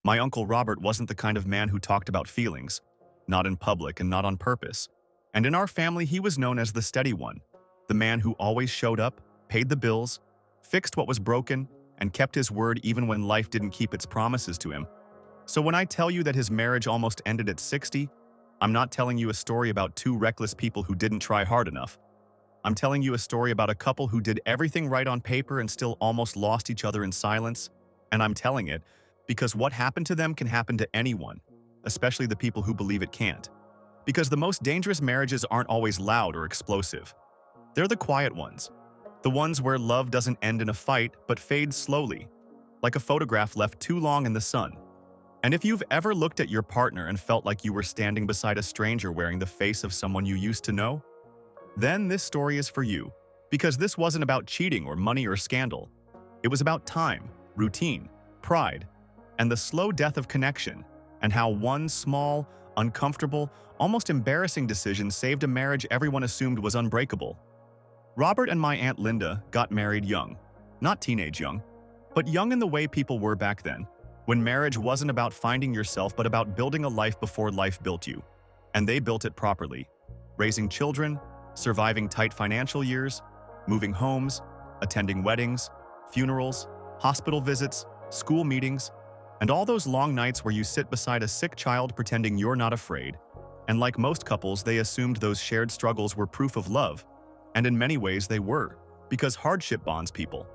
My Uncle Robert wasn't the kind of man who talked about feelings, not in public and not on purpose. And in our family, he was known as the steady one, the man who always showed up, paid the bills, fixed what was broken, and kept his word even when life didn't keep its promises to him. So when I tell you that his marriage almost ended at 60, I'm not telling you a story about two reckless people who didn't try hard enough. I'm telling you a story about a couple who did everything right on paper and still almost lost each other in silence. And I'm telling it because what happened to them can happen to anyone, especially the people who believe it can't. Because the most dangerous marriages aren't always loud or explosive. They're the quiet ones. The ones where love doesn't end in a fight but fades slowly, like a photograph left too long in the sun. And if you've ever looked at your partner and felt like you were standing beside a stranger wearing the face of someone you used to know, then this story is for you. Because this wasn't about cheating or money or scandal. It was about time, routine, pride, and the slow death of connection, and how one small, uncomfortable, almost embarrassing decision saved a marriage everyone assumed was unbreakable. Robert and my Aunt Linda got married young. Not teenage young, but young in the way people were back then, when marriage wasn't about finding yourself but about building a life before life built you. And they built it properly. Raising children, surviving tight financial years, moving homes, attending weddings, funerals, hospital visits, school meetings, and all those long nights where you sit beside a sick child pretending you're not afraid. And like most couples, they assumed those shared struggles were proof of love. And in many ways they were, because hardship bonds people.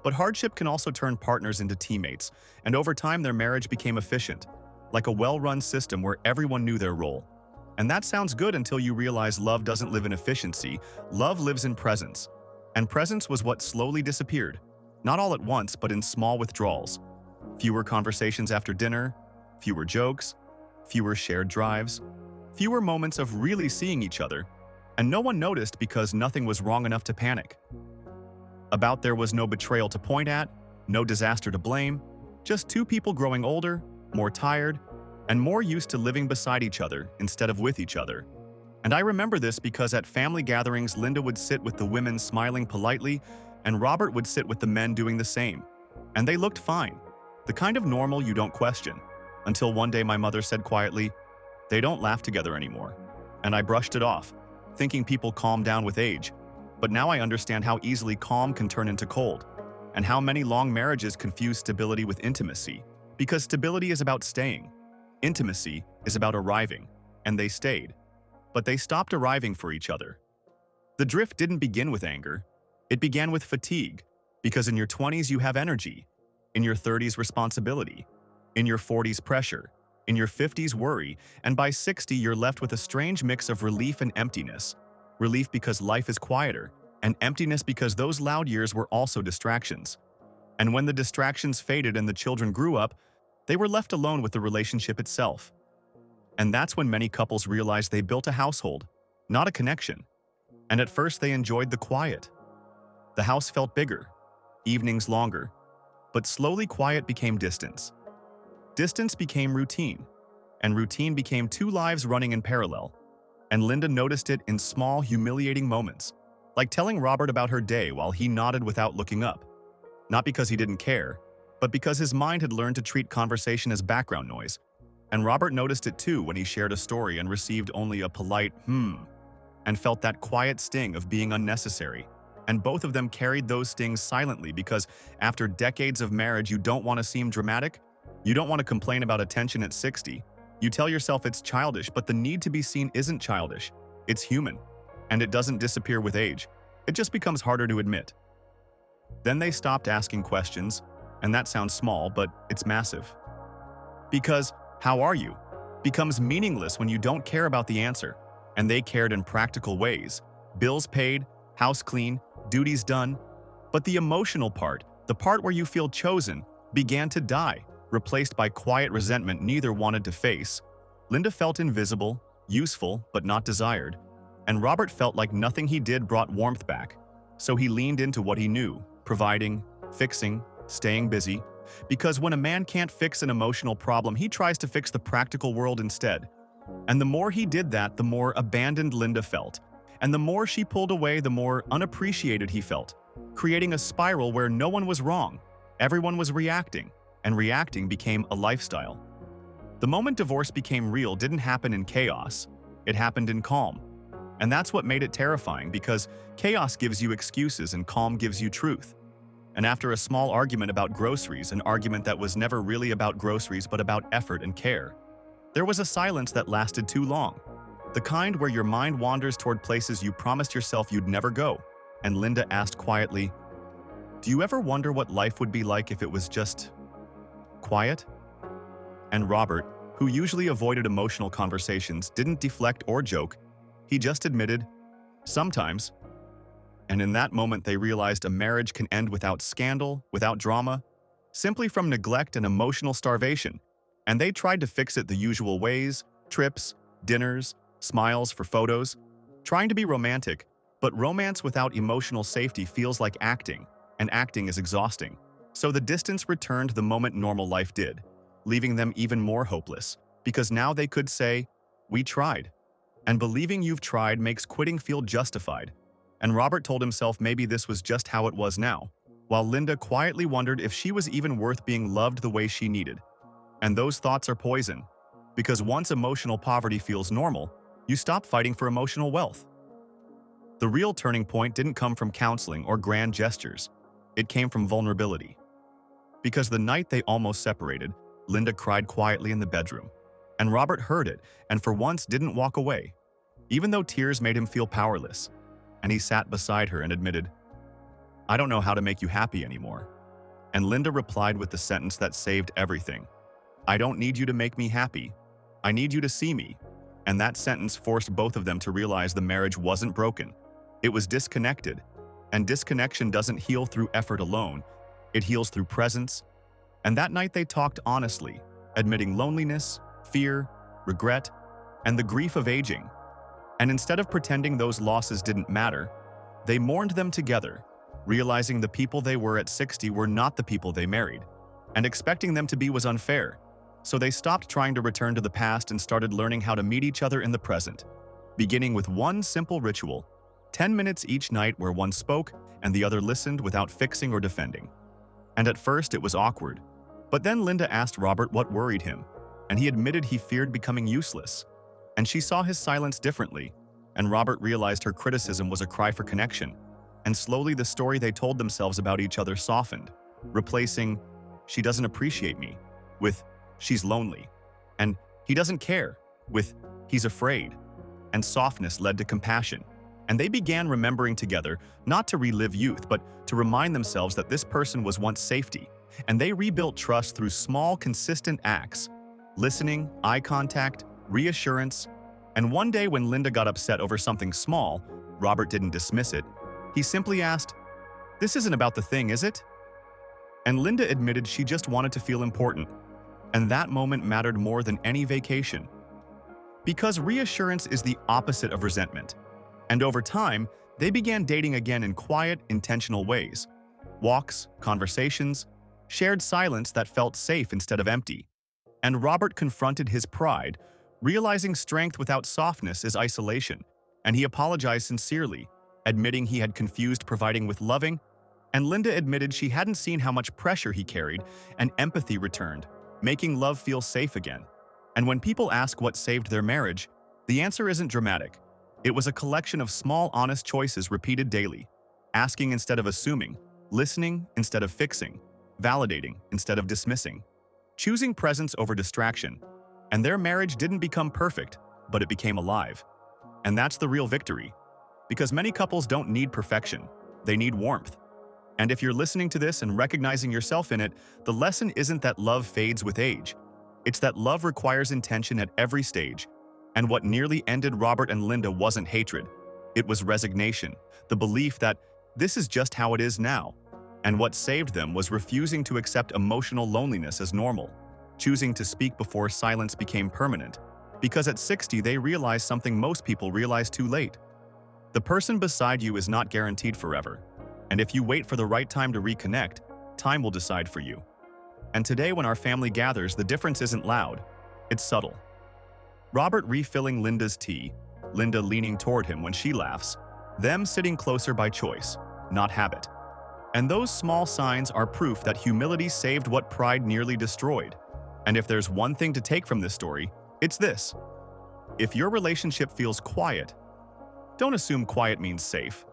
But hardship can also turn partners into teammates, and over time their marriage became efficient, like a well-run system where everyone knew their role. And that sounds good until you realize love doesn't live in efficiency, love lives in presence. And presence was what slowly disappeared, not all at once but in small withdrawals. Fewer conversations after dinner, fewer jokes, fewer shared drives, fewer moments of really seeing each other. And no one noticed because nothing was wrong enough to panic. About there was no betrayal to point at, no disaster to blame, just two people growing older, more tired, and more used to living beside each other instead of with each other. And I remember this because at family gatherings, Linda would sit with the women smiling politely, and Robert would sit with the men doing the same. And they looked fine, the kind of normal you don't question, until one day my mother said quietly, "They don't laugh together anymore." And I brushed it off, thinking people calm down with age. But now I understand how easily calm can turn into cold, and how many long marriages confuse stability with intimacy. Because stability is about staying. Intimacy is about arriving, and they stayed. But they stopped arriving for each other. The drift didn't begin with anger. It began with fatigue, because in your 20s you have energy, in your 30s responsibility, in your 40s pressure, in your 50s worry, and by 60 you're left with a strange mix of relief and emptiness. Relief because life is quieter, and emptiness because those loud years were also distractions. And when the distractions faded and the children grew up, they were left alone with the relationship itself. And that's when many couples realized they built a household, not a connection. And at first they enjoyed the quiet. The house felt bigger, evenings longer, but slowly quiet became distance. Distance became routine, and routine became two lives running in parallel. And Linda noticed it in small, humiliating moments, like telling Robert about her day while he nodded without looking up. Not because he didn't care, but because his mind had learned to treat conversation as background noise. And Robert noticed it too when he shared a story and received only a polite and felt that quiet sting of being unnecessary. And both of them carried those stings silently because after decades of marriage you don't want to seem dramatic, you don't want to complain about attention at 60. You tell yourself it's childish, but the need to be seen isn't childish. It's human. And it doesn't disappear with age. It just becomes harder to admit. Then they stopped asking questions, and that sounds small, but it's massive. Because, "How are you?" becomes meaningless when you don't care about the answer. And they cared in practical ways. Bills paid, house clean, duties done. But the emotional part, the part where you feel chosen, began to die, replaced by quiet resentment neither wanted to face. Linda felt invisible, useful, but not desired. And Robert felt like nothing he did brought warmth back. So he leaned into what he knew, providing, fixing, staying busy. Because when a man can't fix an emotional problem, he tries to fix the practical world instead. And the more he did that, the more abandoned Linda felt. And the more she pulled away, the more unappreciated he felt, creating a spiral where no one was wrong, everyone was reacting, and reacting became a lifestyle. The moment divorce became real didn't happen in chaos, it happened in calm. And that's what made it terrifying, because chaos gives you excuses and calm gives you truth. And after a small argument about groceries, an argument that was never really about groceries but about effort and care, there was a silence that lasted too long. The kind where your mind wanders toward places you promised yourself you'd never go. And Linda asked quietly, "Do you ever wonder what life would be like if it was just quiet?" And Robert, who usually avoided emotional conversations, didn't deflect or joke. He just admitted, "Sometimes." And in that moment, they realized a marriage can end without scandal, without drama, simply from neglect and emotional starvation. And they tried to fix it the usual ways: trips, dinners, smiles for photos, trying to be romantic. But romance without emotional safety feels like acting, and acting is exhausting. So the distance returned the moment normal life did, leaving them even more hopeless, because now they could say, "We tried." And believing you've tried makes quitting feel justified. And Robert told himself maybe this was just how it was now, while Linda quietly wondered if she was even worth being loved the way she needed. And those thoughts are poison, because once emotional poverty feels normal, you stop fighting for emotional wealth. The real turning point didn't come from counseling or grand gestures. It came from vulnerability. Because the night they almost separated, Linda cried quietly in the bedroom. And Robert heard it, and for once didn't walk away, even though tears made him feel powerless. And he sat beside her and admitted, "I don't know how to make you happy anymore." And Linda replied with the sentence that saved everything. "I don't need you to make me happy. I need you to see me." And that sentence forced both of them to realize the marriage wasn't broken. It was disconnected. And disconnection doesn't heal through effort alone. It heals through presence. And that night they talked honestly, admitting loneliness, fear, regret, and the grief of aging. And instead of pretending those losses didn't matter, they mourned them together, realizing the people they were at 60 were not the people they married, and expecting them to be was unfair. So they stopped trying to return to the past and started learning how to meet each other in the present, beginning with one simple ritual, 10 minutes each night where one spoke and the other listened without fixing or defending. And at first it was awkward, but then Linda asked Robert what worried him, and he admitted he feared becoming useless. And she saw his silence differently, and Robert realized her criticism was a cry for connection. And slowly the story they told themselves about each other softened, replacing "she doesn't appreciate me" with "she's lonely," and "he doesn't care" with "he's afraid." And softness led to compassion. And they began remembering together, not to relive youth, but to remind themselves that this person was once safety. And they rebuilt trust through small, consistent acts: listening, eye contact, reassurance. And one day when Linda got upset over something small, Robert didn't dismiss it. He simply asked, "This isn't about the thing, is it?" And Linda admitted she just wanted to feel important. And that moment mattered more than any vacation. Because reassurance is the opposite of resentment. And over time, they began dating again in quiet, intentional ways. Walks, conversations, shared silence that felt safe instead of empty. And Robert confronted his pride, realizing strength without softness is isolation. And he apologized sincerely, admitting he had confused providing with loving. And Linda admitted she hadn't seen how much pressure he carried, and empathy returned, making love feel safe again. And when people ask what saved their marriage, the answer isn't dramatic. It was a collection of small, honest choices repeated daily. Asking instead of assuming, listening instead of fixing, validating instead of dismissing, choosing presence over distraction. And their marriage didn't become perfect, but it became alive. And that's the real victory. Because many couples don't need perfection, they need warmth. And if you're listening to this and recognizing yourself in it, the lesson isn't that love fades with age. It's that love requires intention at every stage. And what nearly ended Robert and Linda wasn't hatred. It was resignation, the belief that this is just how it is now. And what saved them was refusing to accept emotional loneliness as normal, choosing to speak before silence became permanent. Because at 60, they realized something most people realize too late. The person beside you is not guaranteed forever. And if you wait for the right time to reconnect, time will decide for you. And today when our family gathers, the difference isn't loud, it's subtle. Robert refilling Linda's tea, Linda leaning toward him when she laughs, them sitting closer by choice, not habit. And those small signs are proof that humility saved what pride nearly destroyed. And if there's one thing to take from this story, it's this. If your relationship feels quiet, don't assume quiet means safe.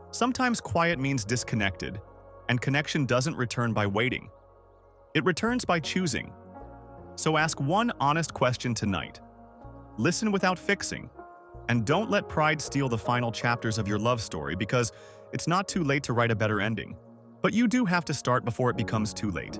Sometimes quiet means disconnected, and connection doesn't return by waiting. It returns by choosing. So ask one honest question tonight. Listen without fixing. And don't let pride steal the final chapters of your love story, because it's not too late to write a better ending. But you do have to start before it becomes too late.